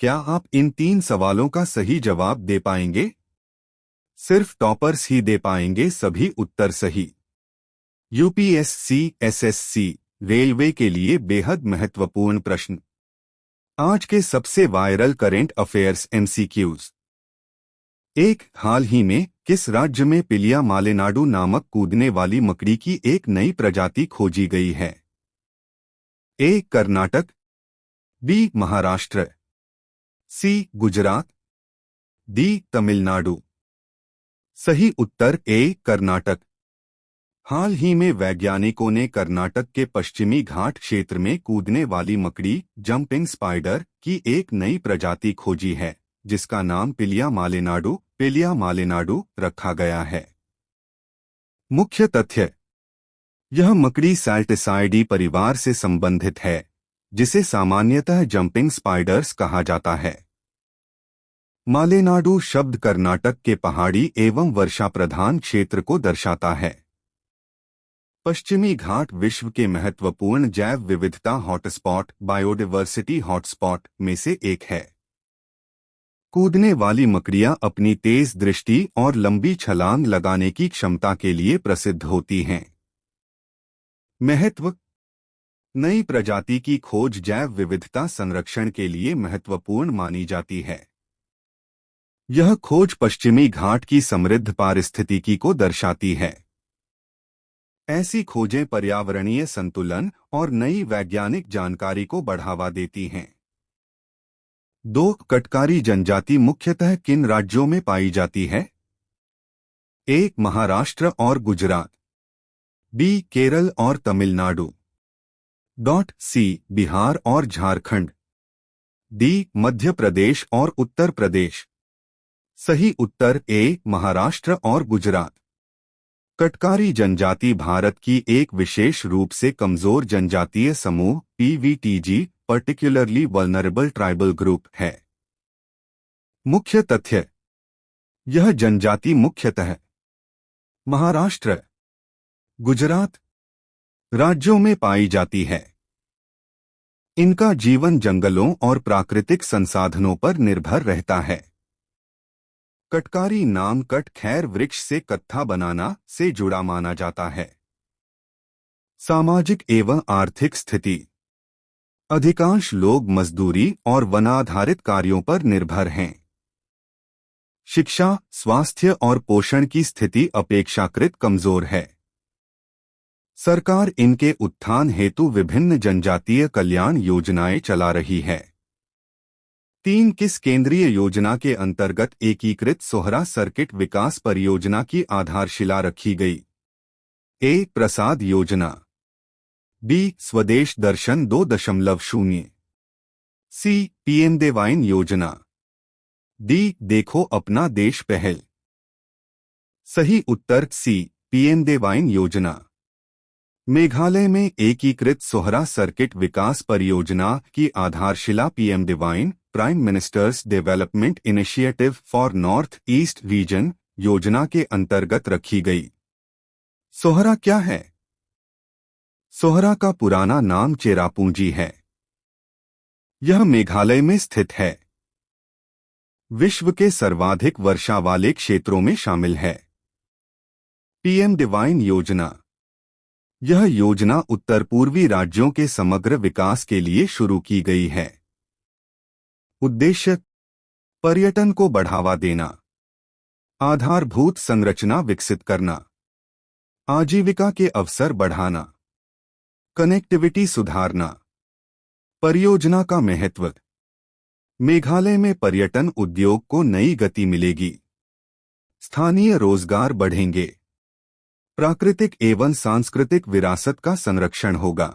क्या आप इन 3 सवालों का सही जवाब दे पाएंगे? सिर्फ टॉपर्स ही दे पाएंगे सभी उत्तर सही। यूपीएससी एसएससी रेलवे के लिए बेहद महत्वपूर्ण प्रश्न। आज के सबसे वायरल करेंट अफेयर्स एमसीक्यूज। 1. हाल ही में किस राज्य में पिलिया मालेनाडु नामक कूदने वाली मकड़ी की एक नई प्रजाति खोजी गई है? ए. कर्नाटक, बी. महाराष्ट्र, सी. गुजरात, डी. तमिलनाडु। सही उत्तर ए. कर्नाटक। हाल ही में वैज्ञानिकों ने कर्नाटक के पश्चिमी घाट क्षेत्र में कूदने वाली मकड़ी जंपिंग स्पाइडर की एक नई प्रजाति खोजी है, जिसका नाम पिलिया मालेनाडु रखा गया है। मुख्य तथ्य: यह मकड़ी सैल्टिसाइडी परिवार से संबंधित है, जिसे सामान्यतः जंपिंग स्पाइडर्स कहा जाता है। मालेनाडु शब्द कर्नाटक के पहाड़ी एवं वर्षा प्रधान क्षेत्र को दर्शाता है। पश्चिमी घाट विश्व के महत्वपूर्ण जैव विविधता हॉटस्पॉट बायोडायवर्सिटी हॉटस्पॉट में से एक है। कूदने वाली मकड़ियां अपनी तेज दृष्टि और लंबी छलांग लगाने की क्षमता के लिए प्रसिद्ध होती हैं। महत्व: नई प्रजाति की खोज जैव विविधता संरक्षण के लिए महत्वपूर्ण मानी जाती है। यह खोज पश्चिमी घाट की समृद्ध पारिस्थितिकी को दर्शाती है। ऐसी खोजें पर्यावरणीय संतुलन और नई वैज्ञानिक जानकारी को बढ़ावा देती हैं। 2. कटकारी जनजाति मुख्यतः किन राज्यों में पाई जाती है? ए. महाराष्ट्र और गुजरात, बी. केरल और तमिलनाडु, सी. बिहार और झारखंड, डी. मध्य प्रदेश और उत्तर प्रदेश। सही उत्तर ए. महाराष्ट्र और गुजरात। कटकारी जनजाति भारत की एक विशेष रूप से कमजोर जनजातीय समूह PVTG particularly vulnerable tribal group है। मुख्य तथ्य: यह जनजाति मुख्यतः महाराष्ट्र, गुजरात राज्यों में पाई जाती है। इनका जीवन जंगलों और प्राकृतिक संसाधनों पर निर्भर रहता है। कटकारी नाम कट खैर वृक्ष से कत्था बनाना से जुड़ा माना जाता है। सामाजिक एवं आर्थिक स्थिति: अधिकांश लोग मजदूरी और वनाधारित कार्यों पर निर्भर हैं। शिक्षा, स्वास्थ्य और पोषण की स्थिति अपेक्षाकृत कमजोर है। सरकार इनके उत्थान हेतु विभिन्न जनजातीय कल्याण योजनाएं चला रही है। 3. किस केंद्रीय योजना के अंतर्गत एकीकृत सोहरा सर्किट विकास परियोजना की आधारशिला रखी गई? ए. प्रसाद योजना, बी. स्वदेश दर्शन 2.0, सी. पीएम देवाइन योजना, डी. देखो अपना देश पहल। सही उत्तर सी. पीएम देवाइन योजना। मेघालय में एकीकृत सोहरा सर्किट विकास परियोजना की आधारशिला PM DevINE prime ministers development initiative for north east region योजना के अंतर्गत रखी गई। सोहरा क्या है? सोहरा का पुराना नाम चेरापूंजी है। यह मेघालय में स्थित है। विश्व के सर्वाधिक वर्षा वाले क्षेत्रों में शामिल है। पीएम डिवाइन योजना: यह योजना उत्तर पूर्वी राज्यों के समग्र विकास के लिए शुरू की गई है। उद्देश्य: पर्यटन को बढ़ावा देना, आधारभूत संरचना विकसित करना, आजीविका के अवसर बढ़ाना, कनेक्टिविटी सुधारना। परियोजना का महत्व: मेघालय में पर्यटन उद्योग को नई गति मिलेगी, स्थानीय रोजगार बढ़ेंगे, प्राकृतिक एवं सांस्कृतिक विरासत का संरक्षण होगा।